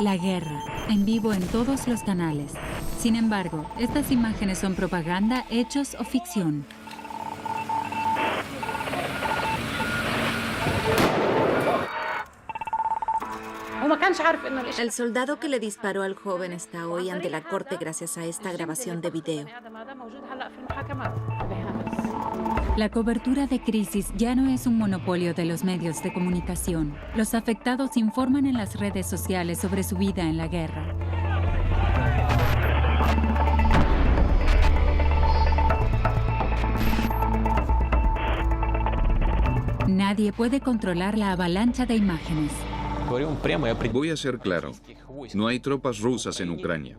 La guerra, en vivo en todos los canales. Sin embargo, estas imágenes son propaganda, hechos o ficción. El soldado que le disparó al joven está hoy ante la corte gracias a esta grabación de video. La cobertura de crisis ya no es un monopolio de los medios de comunicación. Los afectados informan en las redes sociales sobre su vida en la guerra. Nadie puede controlar la avalancha de imágenes. Voy a ser claro. No hay tropas rusas en Ucrania.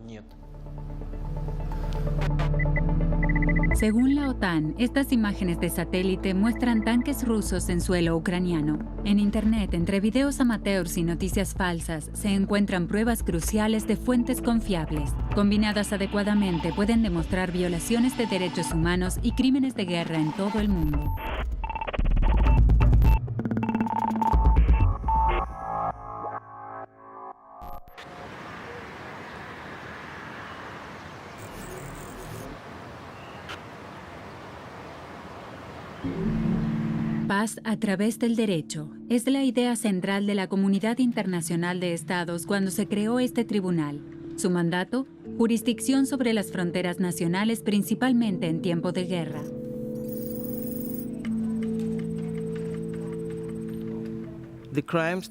Según la OTAN, estas imágenes de satélite muestran tanques rusos en suelo ucraniano. En Internet, entre videos amateurs y noticias falsas, se encuentran pruebas cruciales de fuentes confiables. Combinadas adecuadamente, pueden demostrar violaciones de derechos humanos y crímenes de guerra en todo el mundo. Paz a través del derecho es la idea central de la comunidad internacional de estados cuando se creó este tribunal. Su mandato, jurisdicción sobre las fronteras nacionales principalmente en tiempo de guerra.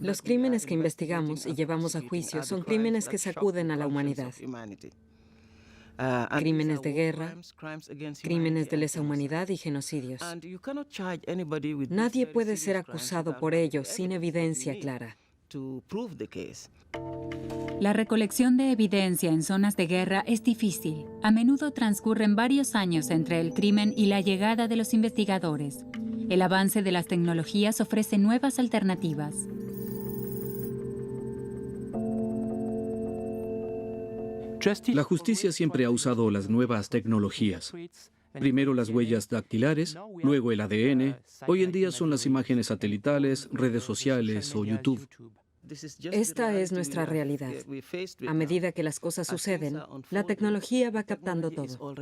Los crímenes que investigamos y llevamos a juicio son crímenes que sacuden a la humanidad. Crímenes de guerra, crímenes de lesa humanidad y genocidios. Nadie puede ser acusado por ello sin evidencia clara. La recolección de evidencia en zonas de guerra es difícil. A menudo transcurren varios años entre el crimen y la llegada de los investigadores. El avance de las tecnologías ofrece nuevas alternativas. La justicia siempre ha usado las nuevas tecnologías. Primero las huellas dactilares, luego el ADN. Hoy en día son las imágenes satelitales, redes sociales o YouTube. Esta es nuestra realidad. A medida que las cosas suceden, la tecnología va captando todo.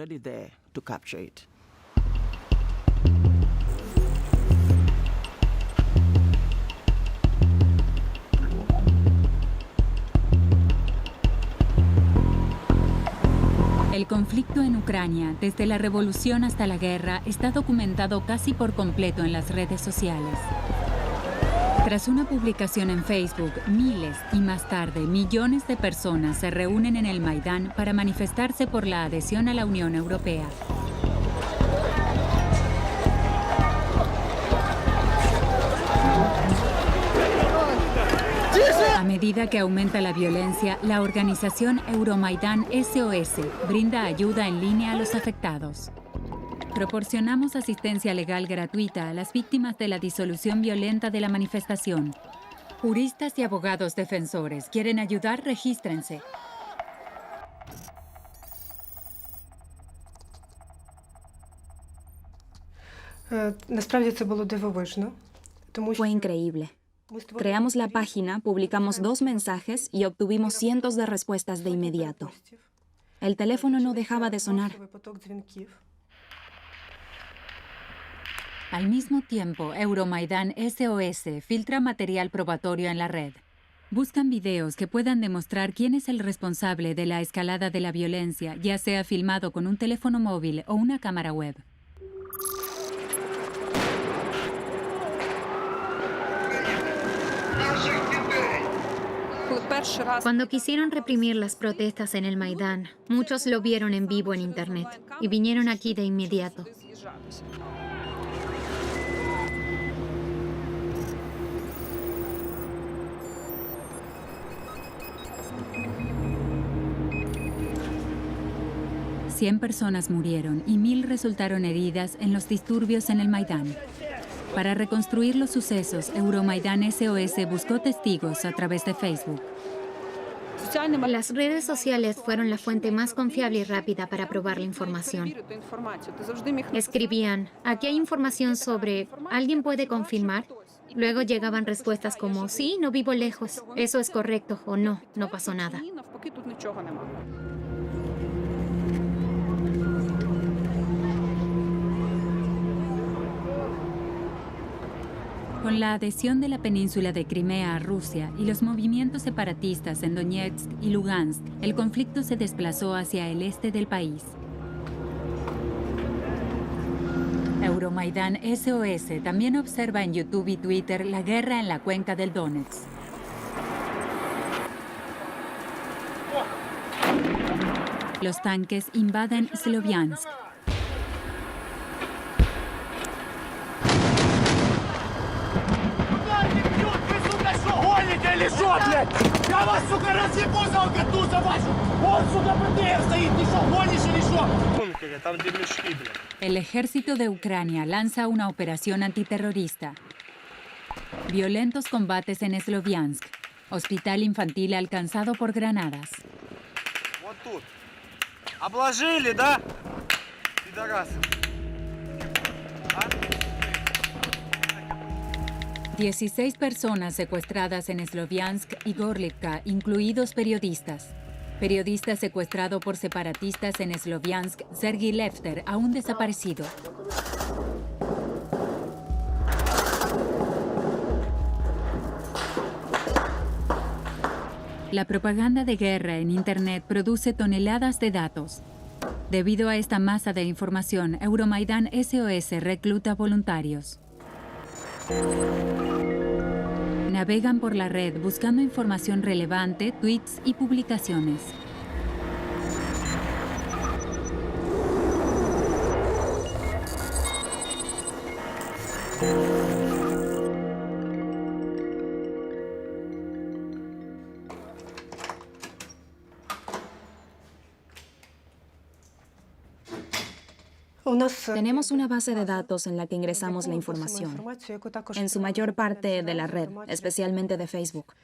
El conflicto en Ucrania, desde la revolución hasta la guerra, está documentado casi por completo en las redes sociales. Tras una publicación en Facebook, miles y más tarde millones de personas se reúnen en el Maidán para manifestarse por la adhesión a la Unión Europea. A medida que aumenta la violencia, la organización Euromaidán SOS brinda ayuda en línea a los afectados. Proporcionamos asistencia legal gratuita a las víctimas de la disolución violenta de la manifestación. Juristas y abogados defensores quieren ayudar, regístrense. Fue increíble. Creamos la página, publicamos 2 mensajes y obtuvimos cientos de respuestas de inmediato. El teléfono no dejaba de sonar. Al mismo tiempo, Euromaidán SOS filtra material probatorio en la red. Buscan videos que puedan demostrar quién es el responsable de la escalada de la violencia, ya sea filmado con un teléfono móvil o una cámara web. Cuando quisieron reprimir las protestas en el Maidán, muchos lo vieron en vivo en Internet y vinieron aquí de inmediato. Cien personas murieron y 1000 resultaron heridas en los disturbios en el Maidán. Para reconstruir los sucesos, Euromaidán SOS buscó testigos a través de Facebook. Las redes sociales fueron la fuente más confiable y rápida para probar la información. Escribían, aquí hay información sobre, ¿alguien puede confirmar? Luego llegaban respuestas como, sí, no vivo lejos, eso es correcto, o no, no pasó nada. Con la adhesión de la península de Crimea a Rusia y los movimientos separatistas en Donetsk y Lugansk, el conflicto se desplazó hacia el este del país. Euromaidan SOS también observa en YouTube y Twitter la guerra en la cuenca del Donetsk. Los tanques invaden Sloviansk. El ejército de Ucrania lanza una operación antiterrorista. Violentos combates en Sloviansk. Hospital infantil alcanzado por granadas. 16 personas secuestradas en Sloviansk y Gorlivka, incluidos periodistas. Periodista secuestrado por separatistas en Sloviansk, Sergei Lefter, aún desaparecido. La propaganda de guerra en Internet produce toneladas de datos. Debido a esta masa de información, Euromaidan SOS recluta voluntarios. Navegan por la red buscando información relevante, tweets y publicaciones. Tenemos una base de datos en la que ingresamos la información, en su mayor parte de la red, especialmente de Facebook.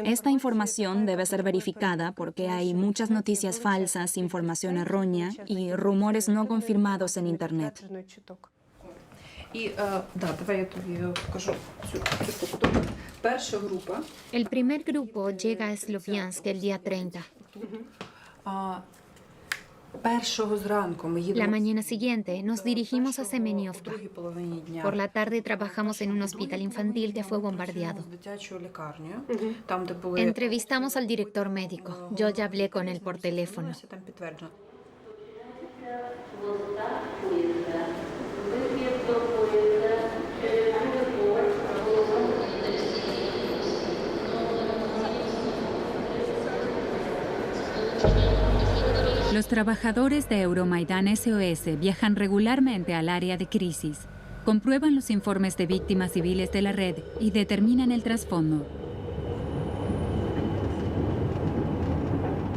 Esta información debe ser verificada porque hay muchas noticias falsas, información errónea y rumores no confirmados en Internet. El primer grupo llega a Sloviansk el día 30. La mañana siguiente nos dirigimos a Semeniovka. Por la tarde trabajamos en un hospital infantil que fue bombardeado. Entrevistamos al director médico. Yo ya hablé con él por teléfono. Los trabajadores de Euromaidan SOS viajan regularmente al área de crisis, comprueban los informes de víctimas civiles de la red y determinan el trasfondo.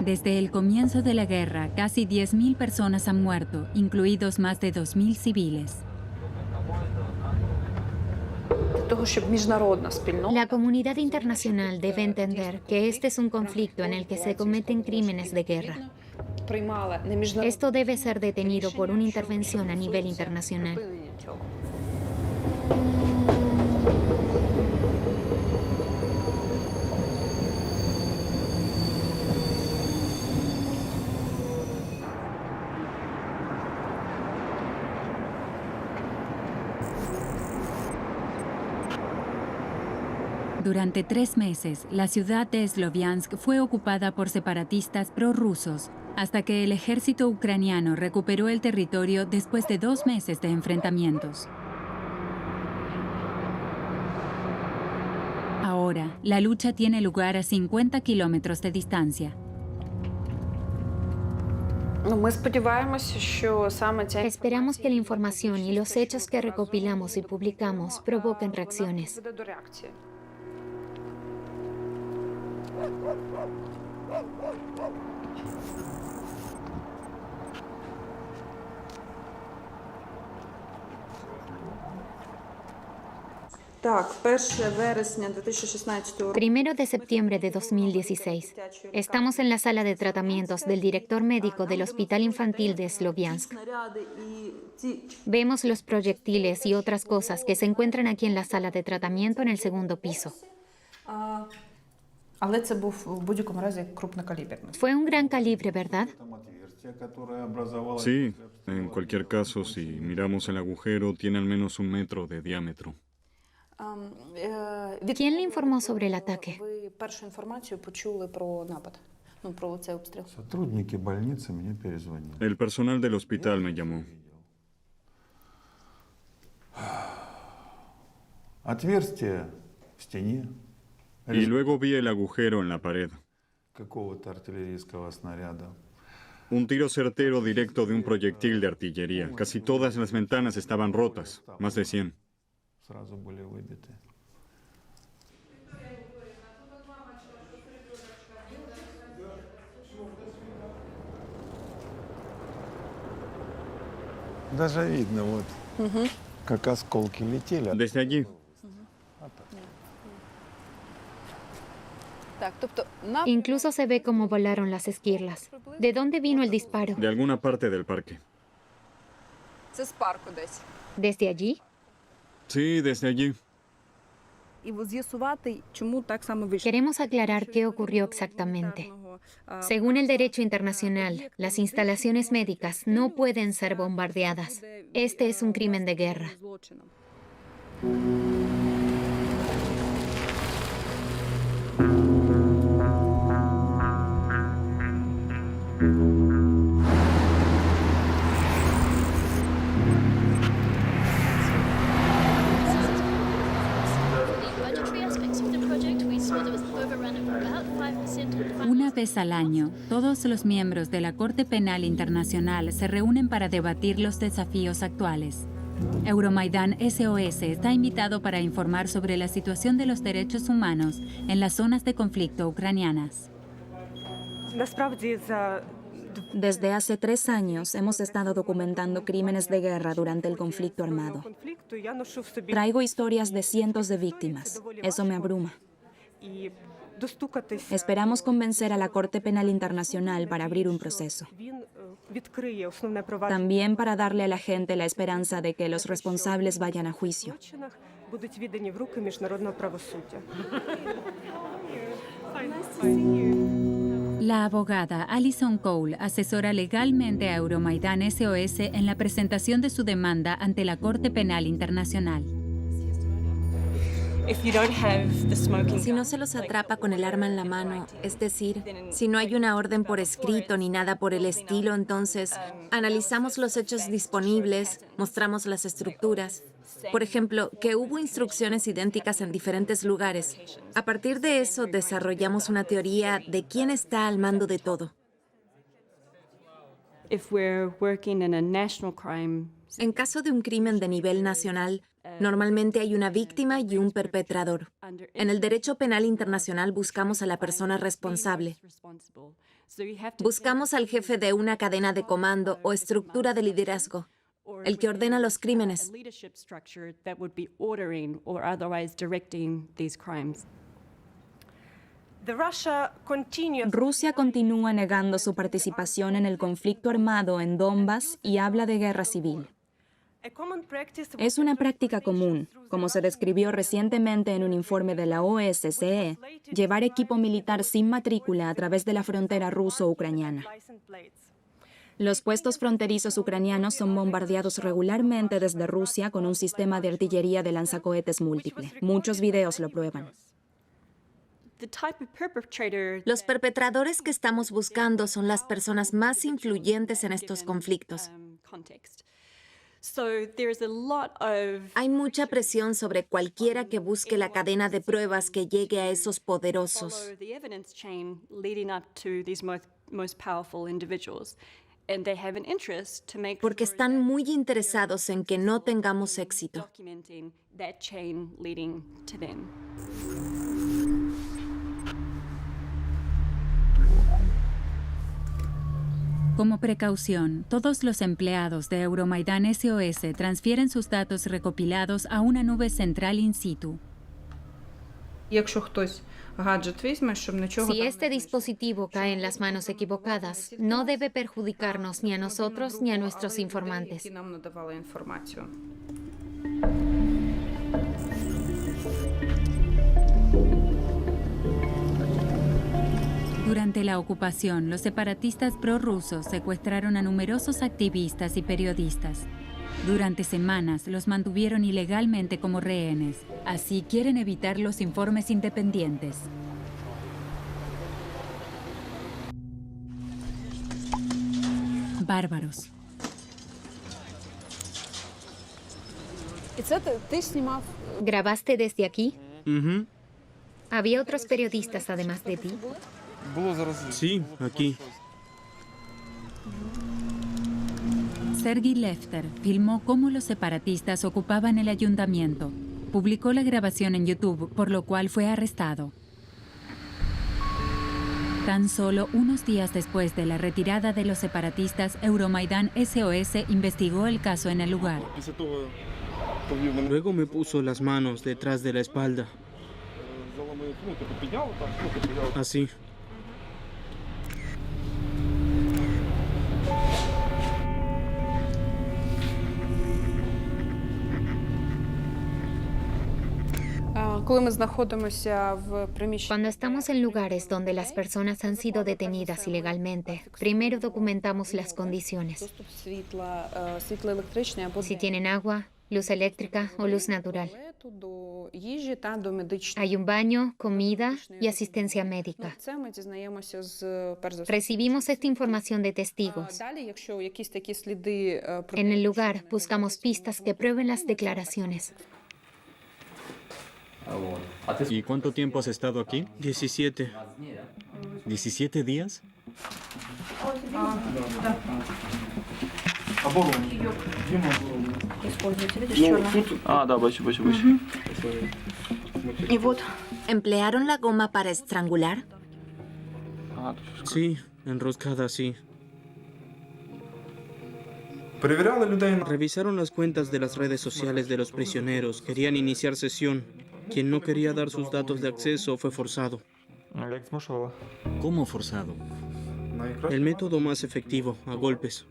Desde el comienzo de la guerra, casi 10.000 personas han muerto, incluidos más de 2.000 civiles. La comunidad internacional debe entender que este es un conflicto en el que se cometen crímenes de guerra. Esto debe ser detenido por una intervención a nivel internacional. Durante 3 meses, la ciudad de Sloviansk fue ocupada por separatistas prorrusos, hasta que el ejército ucraniano recuperó el territorio después de 2 meses de enfrentamientos. Ahora, la lucha tiene lugar a 50 kilómetros de distancia. Esperamos que la información y los hechos que recopilamos y publicamos provoquen reacciones. 1 de septiembre de 2016. Estamos en la sala de tratamientos del director médico del Hospital Infantil de Sloviansk. Vemos los proyectiles y otras cosas que se encuentran aquí en la sala de tratamiento en el segundo piso. Fue un gran calibre, ¿verdad? Sí, en cualquier caso, si miramos el agujero, tiene al menos 1 metro de diámetro. ¿Quién le informó sobre el ataque? El personal del hospital me llamó. Y luego vi el agujero en la pared. Un tiro certero directo de un proyectil de artillería. Casi todas las ventanas estaban rotas, más de 100. Desde allí. Incluso se ve cómo volaron las esquirlas. ¿De dónde vino el disparo? De alguna parte del parque. ¿Desde allí? Sí, desde allí. Queremos aclarar qué ocurrió exactamente. Según el derecho internacional, las instalaciones médicas no pueden ser bombardeadas. Este es un crimen de guerra. Una vez al año, todos los miembros de la Corte Penal Internacional se reúnen para debatir los desafíos actuales. Euromaidan SOS está invitado para informar sobre la situación de los derechos humanos en las zonas de conflicto ucranianas. Desde hace 3 años hemos estado documentando crímenes de guerra durante el conflicto armado. Traigo historias de cientos de víctimas. Eso me abruma. Esperamos convencer a la Corte Penal Internacional para abrir un proceso. También para darle a la gente la esperanza de que los responsables vayan a juicio. La abogada Alison Cole asesora legalmente a Euromaidan SOS en la presentación de su demanda ante la Corte Penal Internacional. Si no se los atrapa con el arma en la mano, es decir, si no hay una orden por escrito ni nada por el estilo, entonces analizamos los hechos disponibles, mostramos las estructuras. Por ejemplo, que hubo instrucciones idénticas en diferentes lugares. A partir de eso, desarrollamos una teoría de quién está al mando de todo. En caso de un crimen de nivel nacional, normalmente hay una víctima y un perpetrador. En el derecho penal internacional buscamos a la persona responsable. Buscamos al jefe de una cadena de comando o estructura de liderazgo, el que ordena los crímenes. Rusia continúa negando su participación en el conflicto armado en Donbass y habla de guerra civil. Es una práctica común, como se describió recientemente en un informe de la OSCE, llevar equipo militar sin matrícula a través de la frontera ruso-ucraniana. Los puestos fronterizos ucranianos son bombardeados regularmente desde Rusia con un sistema de artillería de lanzacohetes múltiple. Muchos videos lo prueban. Los perpetradores que estamos buscando son las personas más influyentes en estos conflictos. Hay mucha presión sobre cualquiera que busque la cadena de pruebas que llegue a esos poderosos. Porque están muy interesados en que no tengamos éxito. Como precaución, todos los empleados de Euromaidan SOS transfieren sus datos recopilados a una nube central in situ. Si este dispositivo cae en las manos equivocadas, no debe perjudicarnos ni a nosotros ni a nuestros informantes. Durante la ocupación, los separatistas prorrusos secuestraron a numerosos activistas y periodistas. Durante semanas los mantuvieron ilegalmente como rehenes. Así quieren evitar los informes independientes. Bárbaros. ¿Grabaste desde aquí? ¿Había otros periodistas además de ti? Sí, aquí. Sergei Lefter filmó cómo los separatistas ocupaban el ayuntamiento. Publicó la grabación en YouTube, por lo cual fue arrestado. Tan solo unos días después de la retirada de los separatistas, Euromaidan SOS investigó el caso en el lugar. Luego me puso las manos detrás de la espalda. Así. Cuando estamos en lugares donde las personas han sido detenidas ilegalmente, primero documentamos las condiciones. Si tienen agua, luz eléctrica o luz natural. Hay un baño, comida y asistencia médica. Recibimos esta información de testigos. En el lugar buscamos pistas que prueben las declaraciones. ¿Y cuánto tiempo has estado aquí? 17. ¿17 días? ¿Emplearon la goma para estrangular? Sí, enroscada así. Revisaron las cuentas de las redes sociales de los prisioneros. Querían iniciar sesión. Quien no quería dar sus datos de acceso fue forzado. ¿Cómo forzado? El método más efectivo, a golpes.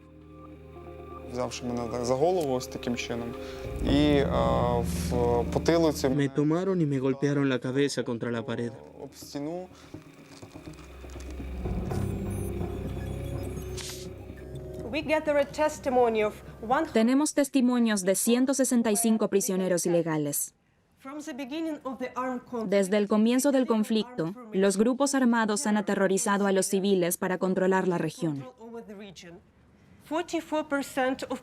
Me tomaron y me golpearon la cabeza contra la pared. Tenemos testimonios de 165 prisioneros ilegales. Desde el comienzo del conflicto, los grupos armados han aterrorizado a los civiles para controlar la región.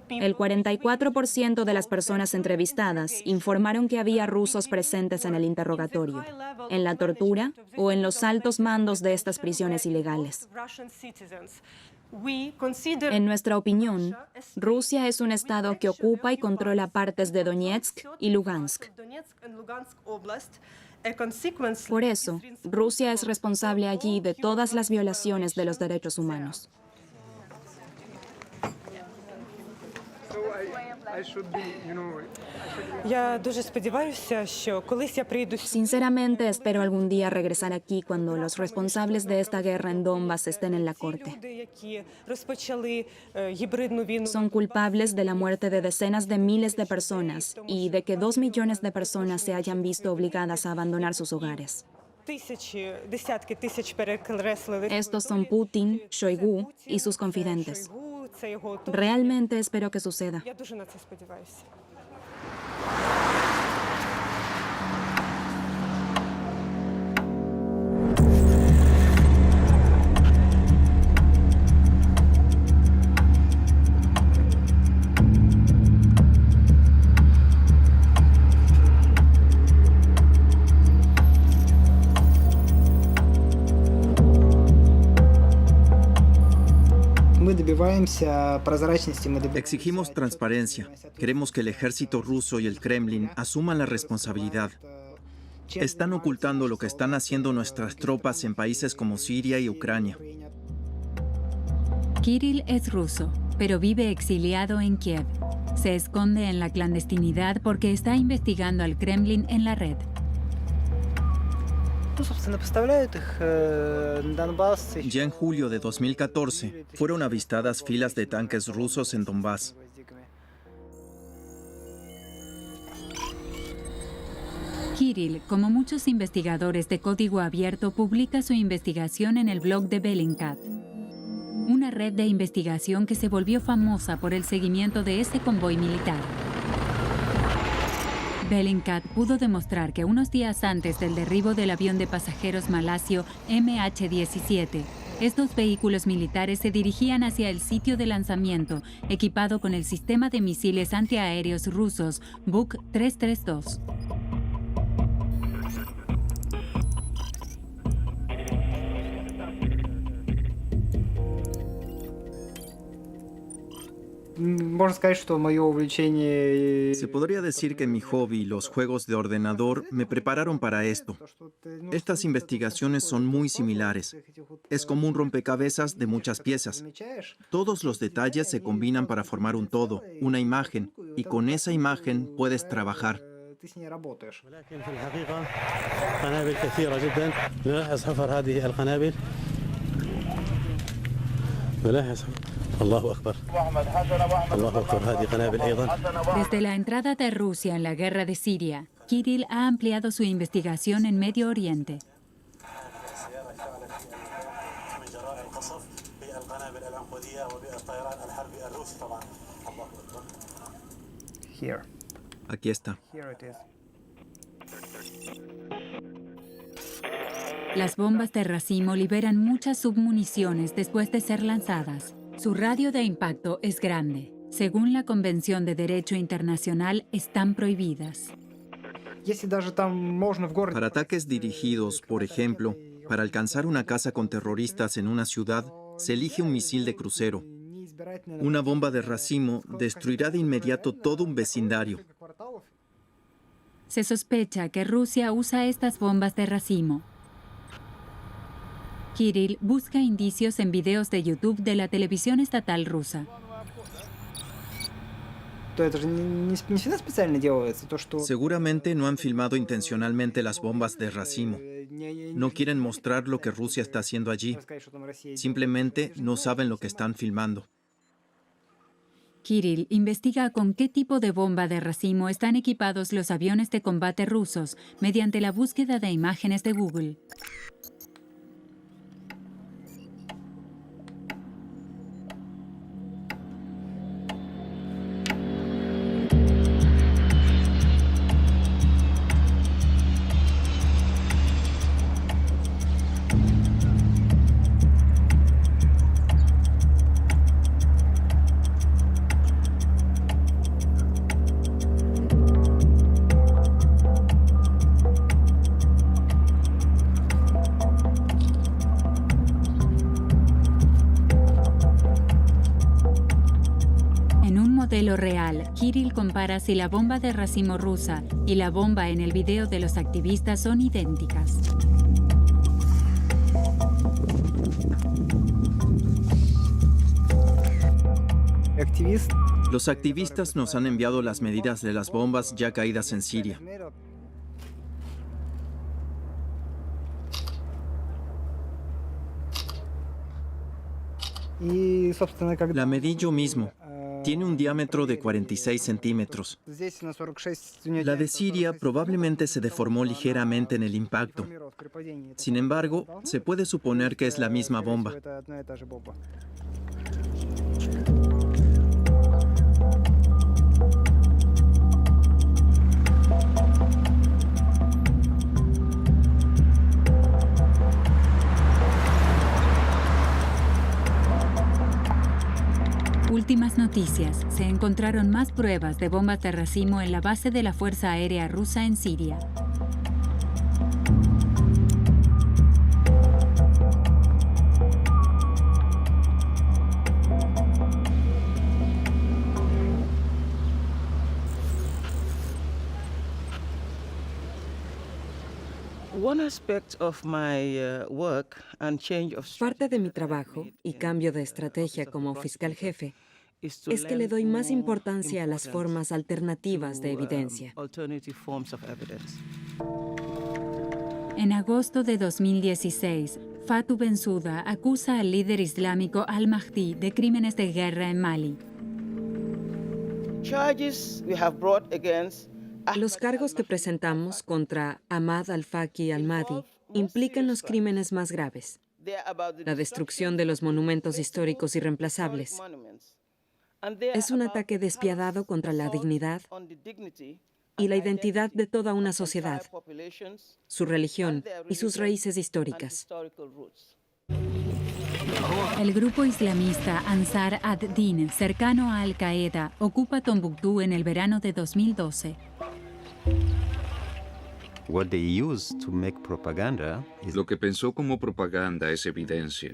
El 44% de las personas entrevistadas informaron que había rusos presentes en el interrogatorio, en la tortura o en los altos mandos de estas prisiones ilegales. En nuestra opinión, Rusia es un estado que ocupa y controla partes de Donetsk y Lugansk. Por eso, Rusia es responsable allí de todas las violaciones de los derechos humanos. Sinceramente, espero algún día regresar aquí cuando los responsables de esta guerra en Donbass estén en la corte. Son culpables de la muerte de decenas de miles de personas y de que 2 millones de personas se hayan visto obligadas a abandonar sus hogares. Estos son Putin, Shoigu y sus confidentes. Realmente espero que suceda. Exigimos transparencia. Queremos que el ejército ruso y el Kremlin asuman la responsabilidad. Están ocultando lo que están haciendo nuestras tropas en países como Siria y Ucrania. Kirill es ruso, pero vive exiliado en Kiev. Se esconde en la clandestinidad porque está investigando al Kremlin en la red. Ya en julio de 2014 fueron avistadas filas de tanques rusos en Donbass. Kirill, como muchos investigadores de código abierto, publica su investigación en el blog de Bellingcat, una red de investigación que se volvió famosa por el seguimiento de este convoy militar. Bellingcat pudo demostrar que unos días antes del derribo del avión de pasajeros malasio MH17, estos vehículos militares se dirigían hacia el sitio de lanzamiento, equipado con el sistema de misiles antiaéreos rusos Buk 332. Se podría decir que mi hobby, los juegos de ordenador, me prepararon para esto. Estas investigaciones son muy similares. Es como un rompecabezas de muchas piezas. Todos los detalles se combinan para formar un todo, una imagen, y con esa imagen puedes trabajar. Desde la entrada de Rusia en la guerra de Siria, Kirill ha ampliado su investigación en Medio Oriente. Aquí está. Las bombas de racimo liberan muchas submuniciones después de ser lanzadas. Su radio de impacto es grande. Según la Convención de Derecho Internacional, están prohibidas. Para ataques dirigidos, por ejemplo, para alcanzar una casa con terroristas en una ciudad, se elige un misil de crucero. Una bomba de racimo destruirá de inmediato todo un vecindario. Se sospecha que Rusia usa estas bombas de racimo. Kirill busca indicios en videos de YouTube de la televisión estatal rusa. Seguramente no han filmado intencionalmente las bombas de racimo. No quieren mostrar lo que Rusia está haciendo allí. Simplemente no saben lo que están filmando. Kirill investiga con qué tipo de bomba de racimo están equipados los aviones de combate rusos mediante la búsqueda de imágenes de Google. Modelo real, Kirill compara si la bomba de racimo rusa y la bomba en el video de los activistas son idénticas. Los activistas nos han enviado las medidas de las bombas ya caídas en Siria. La medí yo mismo. Tiene un diámetro de 46 centímetros. La de Siria probablemente se deformó ligeramente en el impacto. Sin embargo, se puede suponer que es la misma bomba. Últimas noticias. Se encontraron más pruebas de bombas de racimo en la base de la Fuerza Aérea Rusa en Siria. Parte de mi trabajo y cambio de estrategia como fiscal jefe es que le doy más importancia a las formas alternativas de evidencia. En agosto de 2016, Fatou Bensouda acusa al líder islámico al-Mahdi de crímenes de guerra en Mali. Los cargos que presentamos contra Ahmad al-Faqi al-Mahdi implican los crímenes más graves: la destrucción de los monumentos históricos irreemplazables. Es un ataque despiadado contra la dignidad y la identidad de toda una sociedad, su religión y sus raíces históricas. El grupo islamista Ansar ad-Din, cercano a Al-Qaeda, ocupa Tombuctú en el verano de 2012. Lo que pensó como propaganda es evidencia.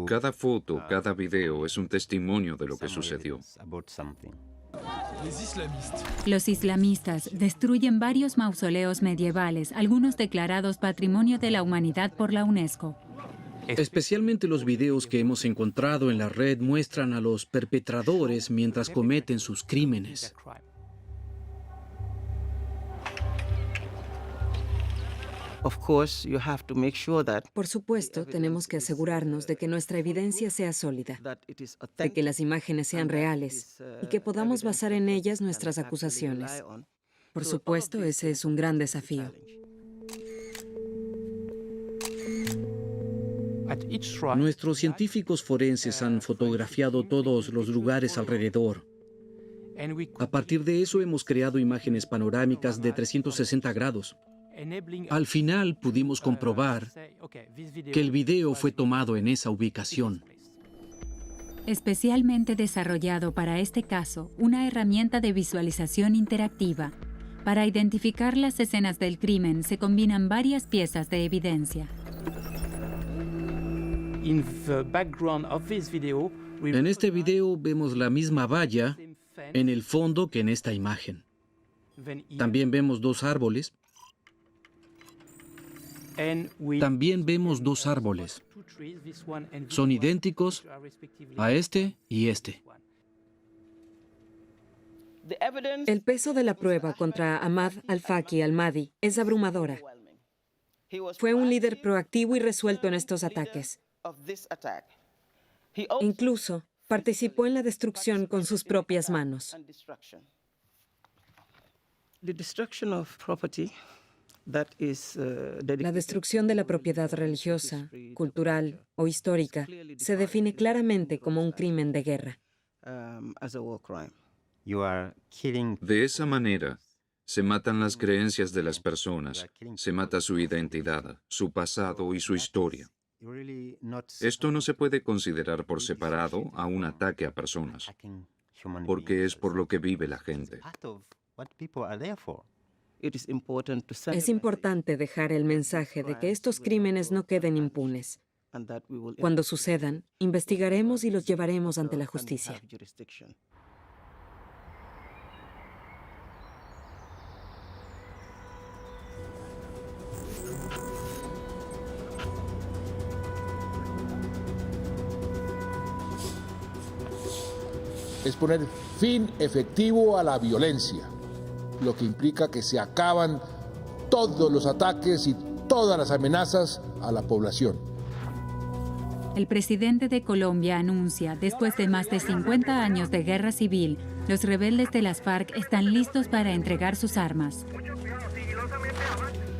Cada foto, cada video es un testimonio de lo que sucedió. Los islamistas destruyen varios mausoleos medievales, algunos declarados Patrimonio de la Humanidad por la UNESCO. Especialmente los videos que hemos encontrado en la red muestran a los perpetradores mientras cometen sus crímenes. Por supuesto, tenemos que asegurarnos de que nuestra evidencia sea sólida, de que las imágenes sean reales y que podamos basar en ellas nuestras acusaciones. Por supuesto, ese es un gran desafío. Nuestros científicos forenses han fotografiado todos los lugares alrededor. A partir de eso hemos creado imágenes panorámicas de 360 grados. Al final pudimos comprobar que el video fue tomado en esa ubicación. Especialmente desarrollado para este caso, una herramienta de visualización interactiva. Para identificar las escenas del crimen se combinan varias piezas de evidencia. En este video vemos la misma valla en el fondo que en esta imagen. También vemos dos árboles. Son idénticos a este y este. El peso de la prueba contra Ahmad al-Faqi al-Mahdi es abrumadora. Fue un líder proactivo y resuelto en estos ataques. Incluso participó en la destrucción con sus propias manos. La destrucción de la propiedad religiosa, cultural o histórica se define claramente como un crimen de guerra. De esa manera, se matan las creencias de las personas, se mata su identidad, su pasado y su historia. Esto no se puede considerar por separado a un ataque a personas, porque es por lo que vive la gente. Es importante dejar el mensaje de que estos crímenes no queden impunes. Cuando sucedan, investigaremos y los llevaremos ante la justicia. Es poner fin efectivo a la violencia, lo que implica que se acaban todos los ataques y todas las amenazas a la población. El presidente de Colombia anuncia, después de más de 50 años de guerra civil, los rebeldes de las FARC están listos para entregar sus armas.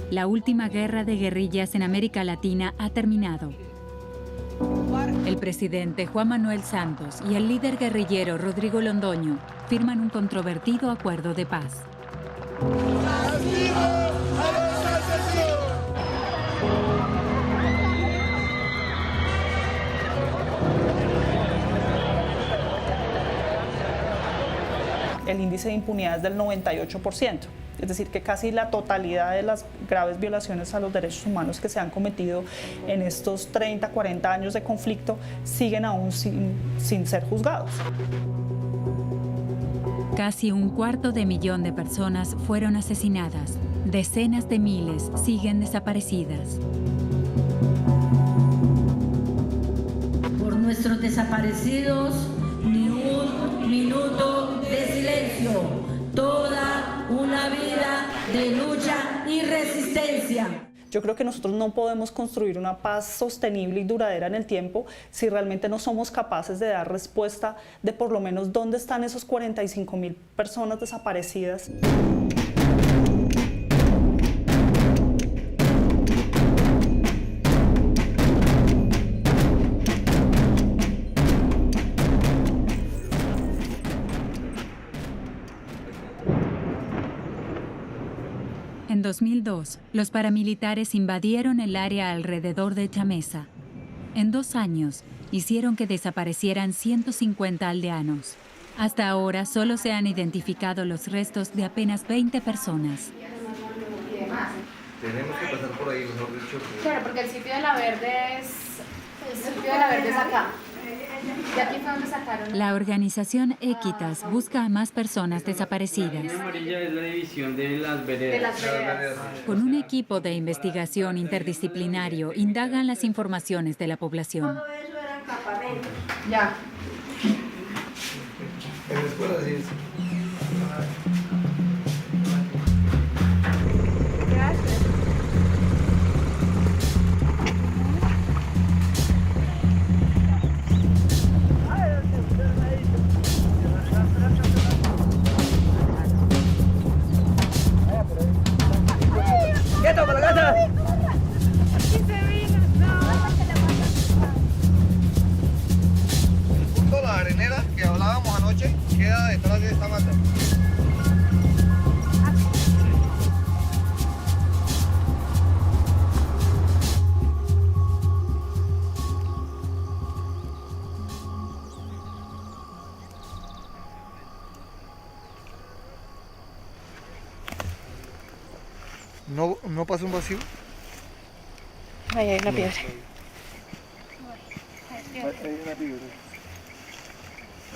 La última guerra de guerrillas en América Latina ha terminado. El presidente Juan Manuel Santos y el líder guerrillero Rodrigo Londoño firman un controvertido acuerdo de paz. El índice de impunidad es del 98%, es decir, que casi la totalidad de las graves violaciones a los derechos humanos que se han cometido en estos 30, 40 años de conflicto siguen aún sin ser juzgados. Casi 250.000 de personas fueron asesinadas. Decenas de miles siguen desaparecidas. Por nuestros desaparecidos, ni un minuto de silencio. Toda una vida de lucha y resistencia. Yo creo que nosotros no podemos construir una paz sostenible y duradera en el tiempo si realmente no somos capaces de dar respuesta de por lo menos dónde están esos 45.000 personas desaparecidas. En 2002, los paramilitares invadieron el área alrededor de Chamesa. En 2 años, hicieron que desaparecieran 150 aldeanos. Hasta ahora, solo se han identificado los restos de apenas 20 personas. Tenemos que pasar por ahí, mejor dicho. Claro, porque el sitio de la Verde es acá. De aquí fue donde sacaron. La organización Equitas busca a más personas desaparecidas. La línea amarilla es la división de las veredas. Con un equipo de investigación interdisciplinario, indagan las informaciones de la población. Todo eso eran campamentos. Ya. En la escuela sí es. La arenera que hablábamos anoche queda detrás de esta mata. ¿No pasa un vacío? Ahí hay una piedra. Hay una piedra.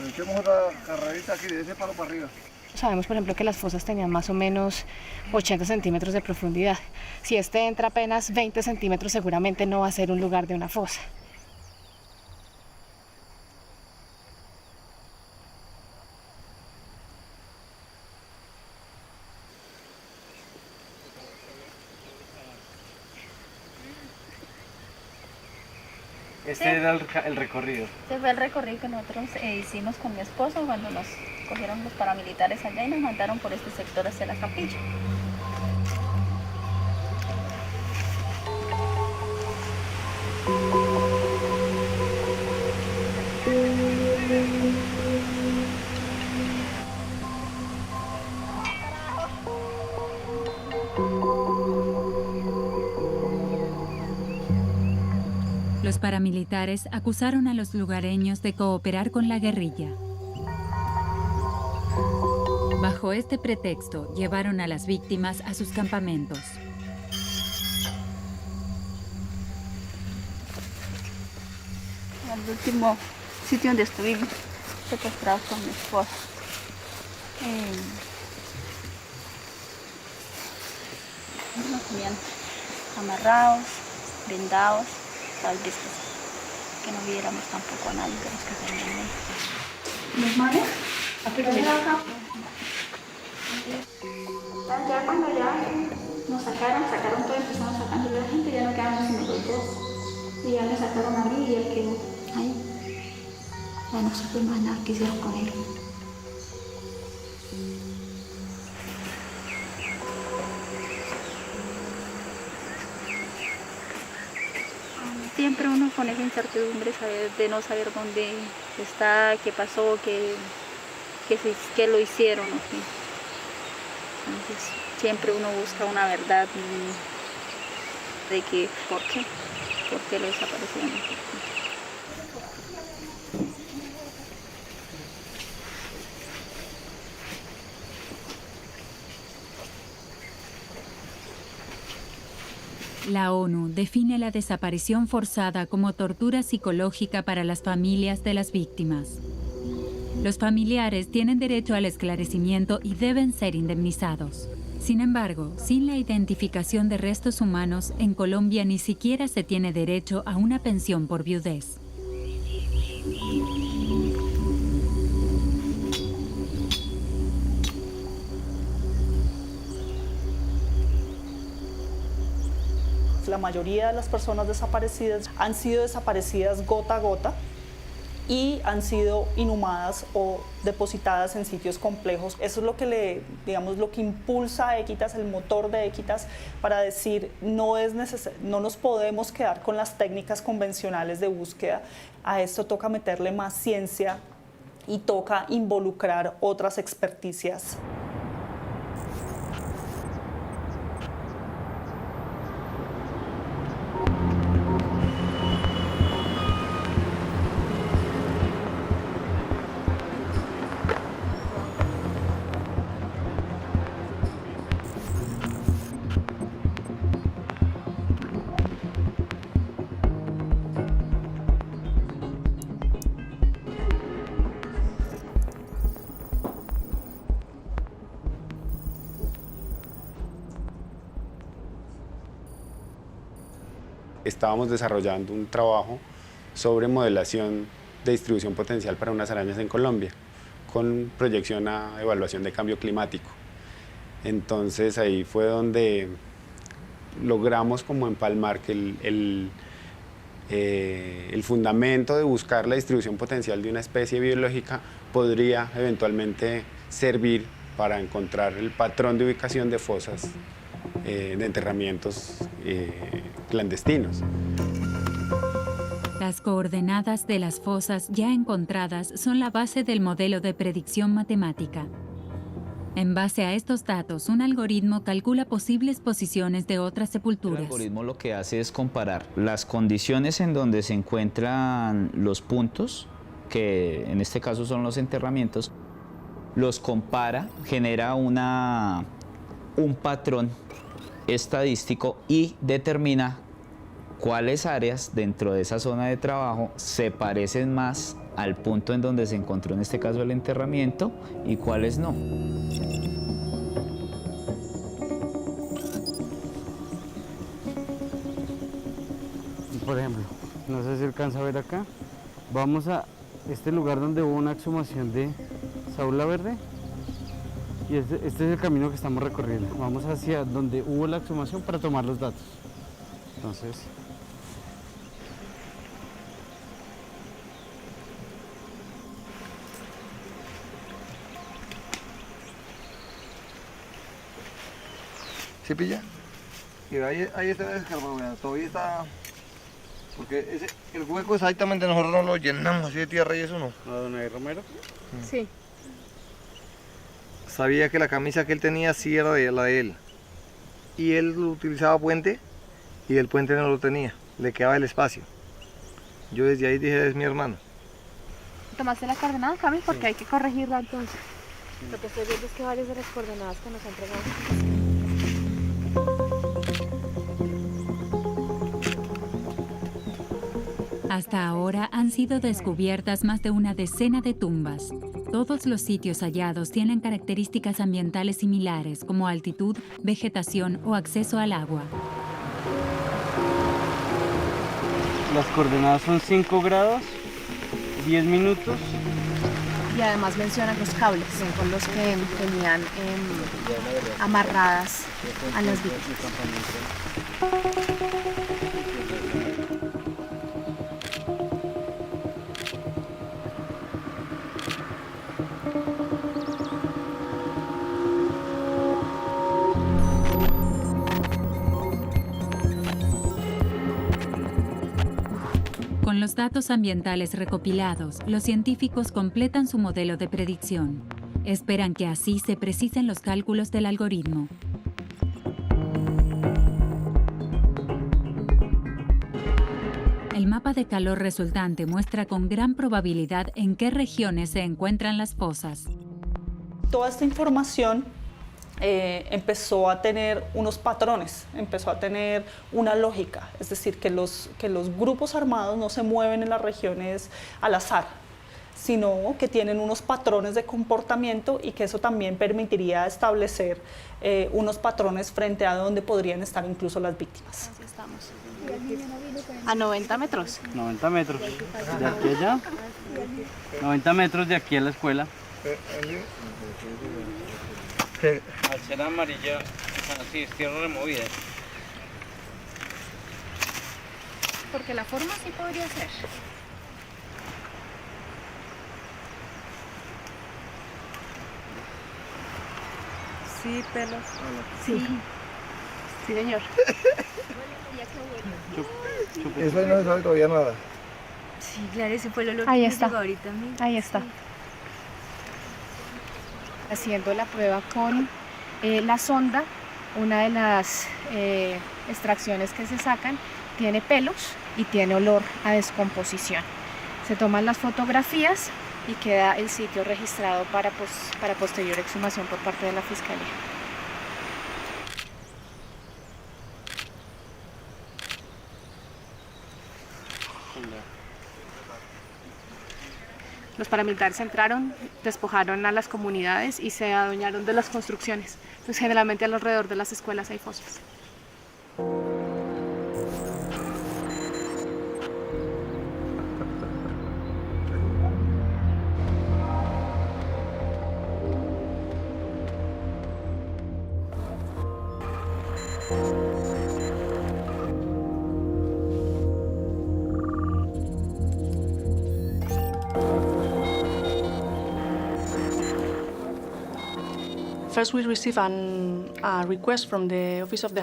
Echemos otra carrerita aquí de ese palo para arriba. Sabemos, por ejemplo, que las fosas tenían más o menos 80 centímetros de profundidad. Si este entra apenas 20 centímetros, seguramente no va a ser un lugar de una fosa. Este era el recorrido. Este fue el recorrido que nosotros hicimos con mi esposo cuando nos cogieron los paramilitares allá y nos mandaron por este sector hacia la capilla. Los paramilitares acusaron a los lugareños de cooperar con la guerrilla. Bajo este pretexto, llevaron a las víctimas a sus campamentos. El último sitio donde estuvimos secuestrados con mi esposo. Nos tenían amarrados, vendados, tal vez que no viéramos tampoco a nadie de los que tenían ahí. ¿Los manes? Ya cuando ya nos sacaron todo, empezamos sacando a la gente, ya no quedamos sino los dos. Y ya me sacaron a mí y él quedó ahí. Ya no supe más nada que hicieron con él. Siempre uno con esa incertidumbre de no saber dónde está, qué pasó, qué lo hicieron. ¿No? Entonces, siempre uno busca una verdad de que por qué lo desaparecieron. La ONU define la desaparición forzada como tortura psicológica para las familias de las víctimas. Los familiares tienen derecho al esclarecimiento y deben ser indemnizados. Sin embargo, sin la identificación de restos humanos, en Colombia ni siquiera se tiene derecho a una pensión por viudez. La mayoría de las personas desaparecidas han sido desaparecidas gota a gota y han sido inhumadas o depositadas en sitios complejos. Eso es lo que lo que impulsa a Équitas, el motor de Équitas, para decir no nos podemos quedar con las técnicas convencionales de búsqueda. A esto toca meterle más ciencia y toca involucrar otras experticias. Estábamos desarrollando un trabajo sobre modelación de distribución potencial para unas arañas en Colombia, con proyección a evaluación de cambio climático. Entonces ahí fue donde logramos como empalmar que el fundamento de buscar la distribución potencial de una especie biológica podría eventualmente servir para encontrar el patrón de ubicación de fosas de enterramientos clandestinos. Las coordenadas de las fosas ya encontradas son la base del modelo de predicción matemática. En base a estos datos, un algoritmo calcula posibles posiciones de otras sepulturas. El algoritmo lo que hace es comparar las condiciones en donde se encuentran los puntos, que en este caso son los enterramientos, los compara, genera un patrón estadístico y determina cuáles áreas dentro de esa zona de trabajo se parecen más al punto en donde se encontró en este caso el enterramiento y cuáles no. Por ejemplo, no sé si alcanza a ver acá, vamos a este lugar donde hubo una exhumación de sábula verde. Y este es el camino que estamos recorriendo. Vamos hacia donde hubo la exhumación para tomar los datos. Entonces, ¿sí pilla? Y ahí está el escarbado, todavía está... Porque el hueco exactamente nosotros no lo llenamos así de tierra y eso no. ¿A don Eddie Romero? Sí. Sabía que la camisa que él tenía sí era la de él. Y él utilizaba puente y el puente no lo tenía. Le quedaba el espacio. Yo desde ahí dije, es mi hermano. ¿Tomaste la coordenada, Cami? Porque hay que corregirla entonces. Lo que estoy viendo es que varias de las coordenadas que nos han entregado. Hasta ahora han sido descubiertas más de una decena de tumbas. Todos los sitios hallados tienen características ambientales similares, como altitud, vegetación o acceso al agua. Las coordenadas son 5 grados, 10 minutos. Y además mencionan los cables, son con los que tenían amarradas a las víctimas. Con los datos ambientales recopilados, los científicos completan su modelo de predicción. Esperan que así se precisen los cálculos del algoritmo. El mapa de calor resultante muestra con gran probabilidad en qué regiones se encuentran las fosas. Toda esta información empezó a tener unos patrones, empezó a tener una lógica, es decir, que los grupos armados no se mueven en las regiones al azar, sino que tienen unos patrones de comportamiento y que eso también permitiría establecer unos patrones frente a donde podrían estar incluso las víctimas. A 90 metros. 90 metros. ¿De aquí a allá? 90 metros de aquí a la escuela. Al ser amarilla, sí, es tierra removida. Porque la forma sí podría ser. Sí, pelos. Sí. Sí, señor. Eso no se sabe todavía nada. Sí, claro, ese fue el olor Ahí que está. llegó ahorita. Ahí está. Haciendo la prueba con la sonda, una de las extracciones que se sacan tiene pelos y tiene olor a descomposición. Se toman las fotografías y queda el sitio registrado para posterior exhumación por parte de la Fiscalía. Los paramilitares entraron, despojaron a las comunidades y se adueñaron de las construcciones. Entonces, generalmente alrededor de las escuelas hay fosas.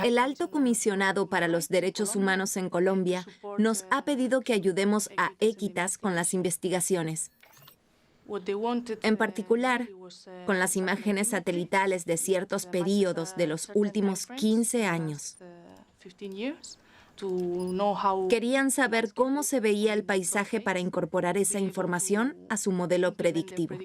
El Alto Comisionado para los Derechos Humanos en Colombia nos ha pedido que ayudemos a Équitas con las investigaciones. En particular, con las imágenes satelitales de ciertos periodos de los últimos 15 años. Querían saber cómo se veía el paisaje para incorporar esa información a su modelo predictivo.